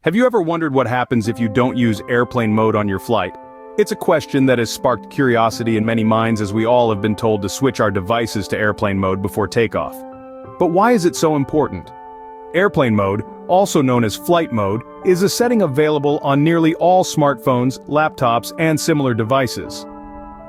Have you ever wondered what happens if you don't use airplane mode on your flight? It's a question that has sparked curiosity in many minds as we all have been told to switch our devices to airplane mode before takeoff. But why is it so important? Airplane mode, also known as flight mode, is a setting available on nearly all smartphones, laptops, and similar devices.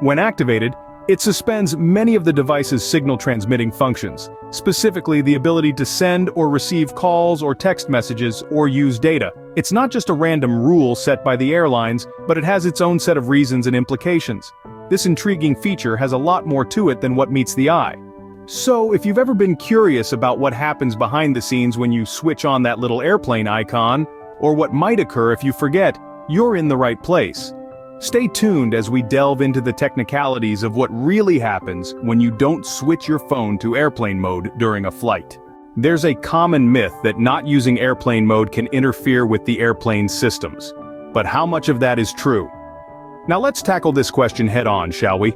When activated, it suspends many of the device's signal-transmitting functions, specifically the ability to send or receive calls or text messages or use data. It's not just a random rule set by the airlines, but it has its own set of reasons and implications. This intriguing feature has a lot more to it than what meets the eye. So, if you've ever been curious about what happens behind the scenes when you switch on that little airplane icon, or what might occur if you forget, you're in the right place. Stay tuned as we delve into the technicalities of what really happens when you don't switch your phone to airplane mode during a flight. There's a common myth that not using airplane mode can interfere with the airplane's systems. But how much of that is true? Now let's tackle this question head-on, shall we?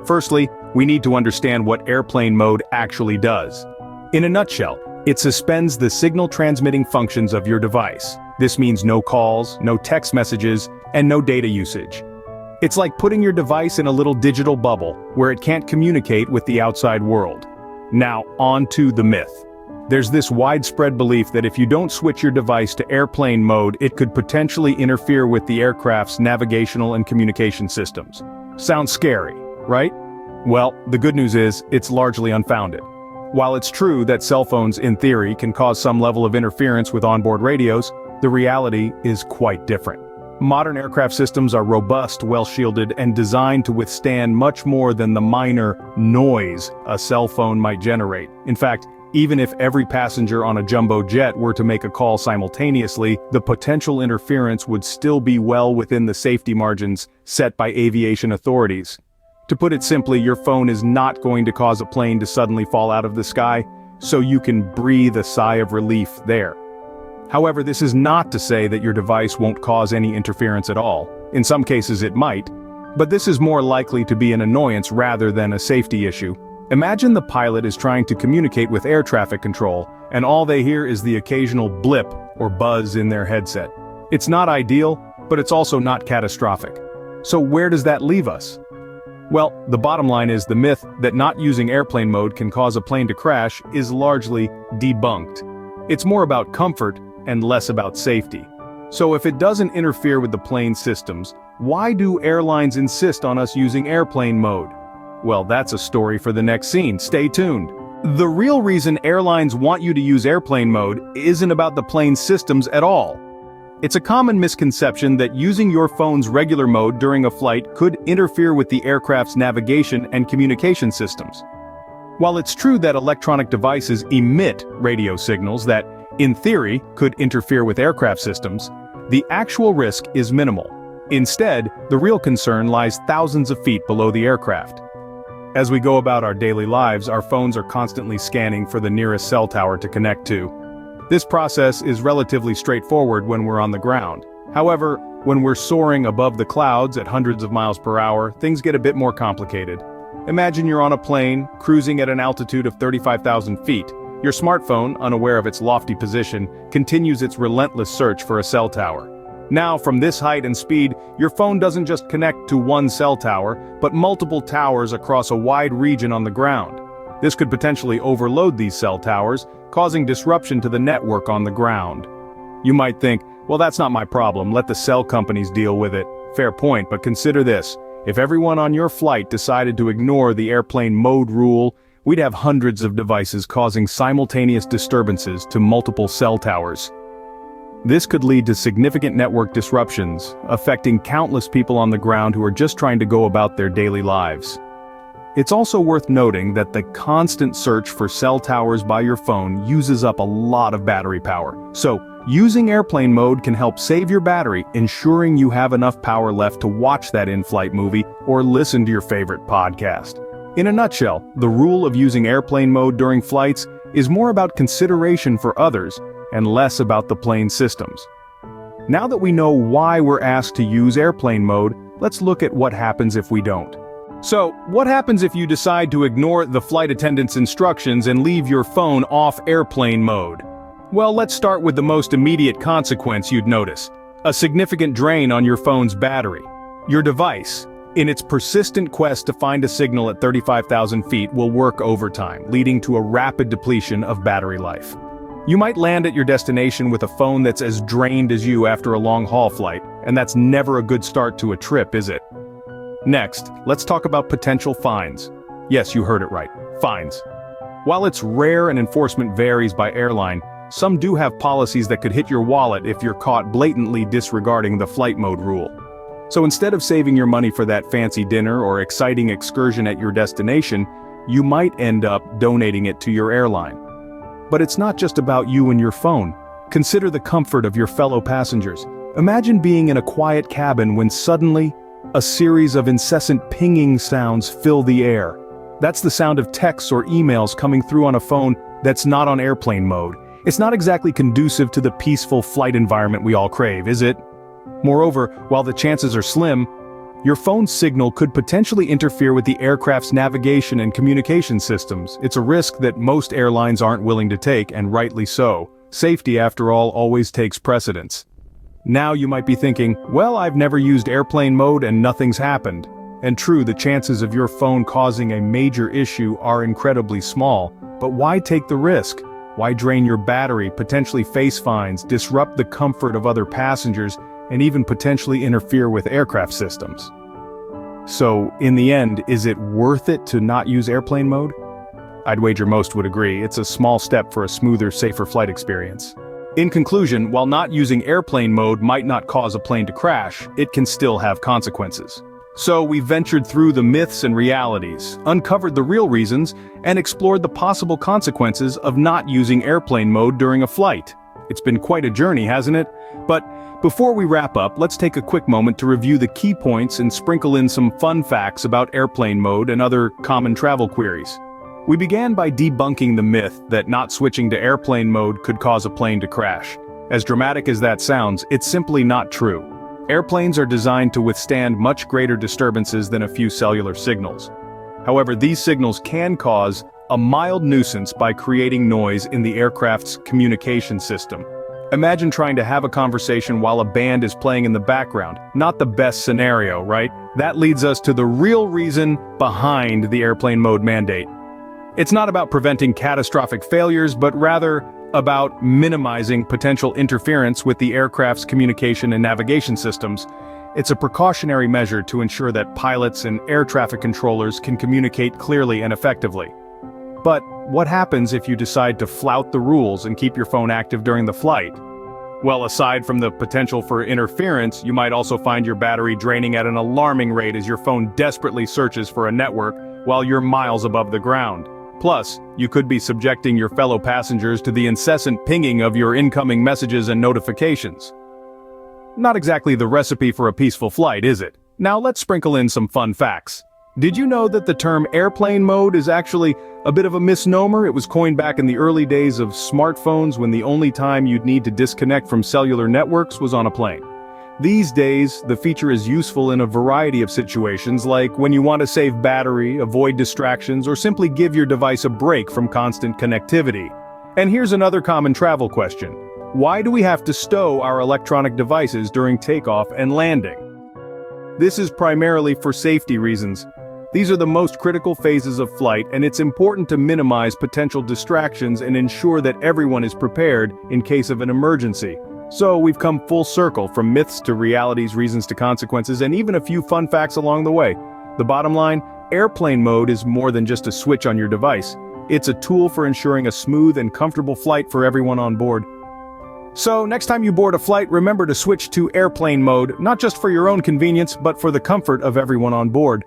Firstly, we need to understand what airplane mode actually does. In a nutshell, it suspends the signal-transmitting functions of your device. This means no calls, no text messages, and no data usage. It's like putting your device in a little digital bubble, where it can't communicate with the outside world. Now, on to the myth. There's this widespread belief that if you don't switch your device to airplane mode, it could potentially interfere with the aircraft's navigational and communication systems. Sounds scary, right? Well, the good news is, it's largely unfounded. While it's true that cell phones, in theory, can cause some level of interference with onboard radios, the reality is quite different. Modern aircraft systems are robust, well-shielded, and designed to withstand much more than the minor noise a cell phone might generate. In fact, even if every passenger on a jumbo jet were to make a call simultaneously, the potential interference would still be well within the safety margins set by aviation authorities. To put it simply, your phone is not going to cause a plane to suddenly fall out of the sky, so you can breathe a sigh of relief there. However, this is not to say that your device won't cause any interference at all. In some cases it might, but this is more likely to be an annoyance rather than a safety issue. Imagine the pilot is trying to communicate with air traffic control, and all they hear is the occasional blip or buzz in their headset. It's not ideal, but it's also not catastrophic. So where does that leave us? Well, the bottom line is the myth that not using airplane mode can cause a plane to crash is largely debunked. It's more about comfort and less about safety. So if it doesn't interfere with the plane's systems, why do airlines insist on us using airplane mode? Well, that's a story for the next scene. Stay tuned. The real reason airlines want you to use airplane mode isn't about the plane's systems at all. It's a common misconception that using your phone's regular mode during a flight could interfere with the aircraft's navigation and communication systems. While it's true that electronic devices emit radio signals that, in theory, could interfere with aircraft systems, the actual risk is minimal. Instead, the real concern lies thousands of feet below the aircraft. As we go about our daily lives, our phones are constantly scanning for the nearest cell tower to connect to. This process is relatively straightforward when we're on the ground. However, when we're soaring above the clouds at hundreds of miles per hour, things get a bit more complicated. Imagine you're on a plane, cruising at an altitude of 35,000 feet. Your smartphone, unaware of its lofty position, continues its relentless search for a cell tower. Now, from this height and speed, your phone doesn't just connect to one cell tower, but multiple towers across a wide region on the ground. This could potentially overload these cell towers, causing disruption to the network on the ground. You might think, well, that's not my problem, let the cell companies deal with it. Fair point, but consider this. If everyone on your flight decided to ignore the airplane mode rule, we'd have hundreds of devices causing simultaneous disturbances to multiple cell towers. This could lead to significant network disruptions, affecting countless people on the ground who are just trying to go about their daily lives. It's also worth noting that the constant search for cell towers by your phone uses up a lot of battery power. So, using airplane mode can help save your battery, ensuring you have enough power left to watch that in-flight movie or listen to your favorite podcast. In a nutshell, the rule of using airplane mode during flights is more about consideration for others and less about the plane's systems. Now that we know why we're asked to use airplane mode, let's look at what happens if we don't. So, what happens if you decide to ignore the flight attendant's instructions and leave your phone off airplane mode? Well, let's start with the most immediate consequence you'd notice: a significant drain on your phone's battery. Your device, in its persistent quest to find a signal at 35,000 feet, will work overtime, leading to a rapid depletion of battery life. You might land at your destination with a phone that's as drained as you after a long-haul flight, and that's never a good start to a trip, is it? Next, let's talk about potential fines. Yes, you heard it right, fines. While it's rare and enforcement varies by airline, some do have policies that could hit your wallet if you're caught blatantly disregarding the flight mode rule. So instead of saving your money for that fancy dinner or exciting excursion at your destination, you might end up donating it to your airline. But it's not just about you and your phone. Consider the comfort of your fellow passengers. Imagine being in a quiet cabin when suddenly, a series of incessant pinging sounds fill the air. That's the sound of texts or emails coming through on a phone that's not on airplane mode. It's not exactly conducive to the peaceful flight environment we all crave, is it? Moreover, while the chances are slim, your phone's signal could potentially interfere with the aircraft's navigation and communication systems. It's a risk that most airlines aren't willing to take, and rightly so. Safety, after all, always takes precedence. Now you might be thinking, well, I've never used airplane mode and nothing's happened. And true, the chances of your phone causing a major issue are incredibly small, but why take the risk? Why drain your battery, potentially face fines, disrupt the comfort of other passengers, and even potentially interfere with aircraft systems? So, in the end, is it worth it to not use airplane mode? I'd wager most would agree, it's a small step for a smoother, safer flight experience. In conclusion, while not using airplane mode might not cause a plane to crash, it can still have consequences. So we ventured through the myths and realities, uncovered the real reasons, and explored the possible consequences of not using airplane mode during a flight. It's been quite a journey, hasn't it? But before we wrap up, let's take a quick moment to review the key points and sprinkle in some fun facts about airplane mode and other common travel queries. We began by debunking the myth that not switching to airplane mode could cause a plane to crash. As dramatic as that sounds, it's simply not true. Airplanes are designed to withstand much greater disturbances than a few cellular signals. However, these signals can cause a mild nuisance by creating noise in the aircraft's communication system. Imagine trying to have a conversation while a band is playing in the background. Not the best scenario, right? That leads us to the real reason behind the airplane mode mandate. It's not about preventing catastrophic failures, but rather about minimizing potential interference with the aircraft's communication and navigation systems. It's a precautionary measure to ensure that pilots and air traffic controllers can communicate clearly and effectively. But what happens if you decide to flout the rules and keep your phone active during the flight? Well, aside from the potential for interference, you might also find your battery draining at an alarming rate as your phone desperately searches for a network while you're miles above the ground. Plus, you could be subjecting your fellow passengers to the incessant pinging of your incoming messages and notifications. Not exactly the recipe for a peaceful flight, is it? Now let's sprinkle in some fun facts. Did you know that the term airplane mode is actually a bit of a misnomer? It was coined back in the early days of smartphones when the only time you'd need to disconnect from cellular networks was on a plane. These days, the feature is useful in a variety of situations, like when you want to save battery, avoid distractions, or simply give your device a break from constant connectivity. And here's another common travel question. Why do we have to stow our electronic devices during takeoff and landing? This is primarily for safety reasons. These are the most critical phases of flight, and it's important to minimize potential distractions and ensure that everyone is prepared in case of an emergency. So we've come full circle from myths to realities, reasons to consequences, and even a few fun facts along the way. The bottom line, airplane mode is more than just a switch on your device. It's a tool for ensuring a smooth and comfortable flight for everyone on board. So next time you board a flight, remember to switch to airplane mode, not just for your own convenience, but for the comfort of everyone on board.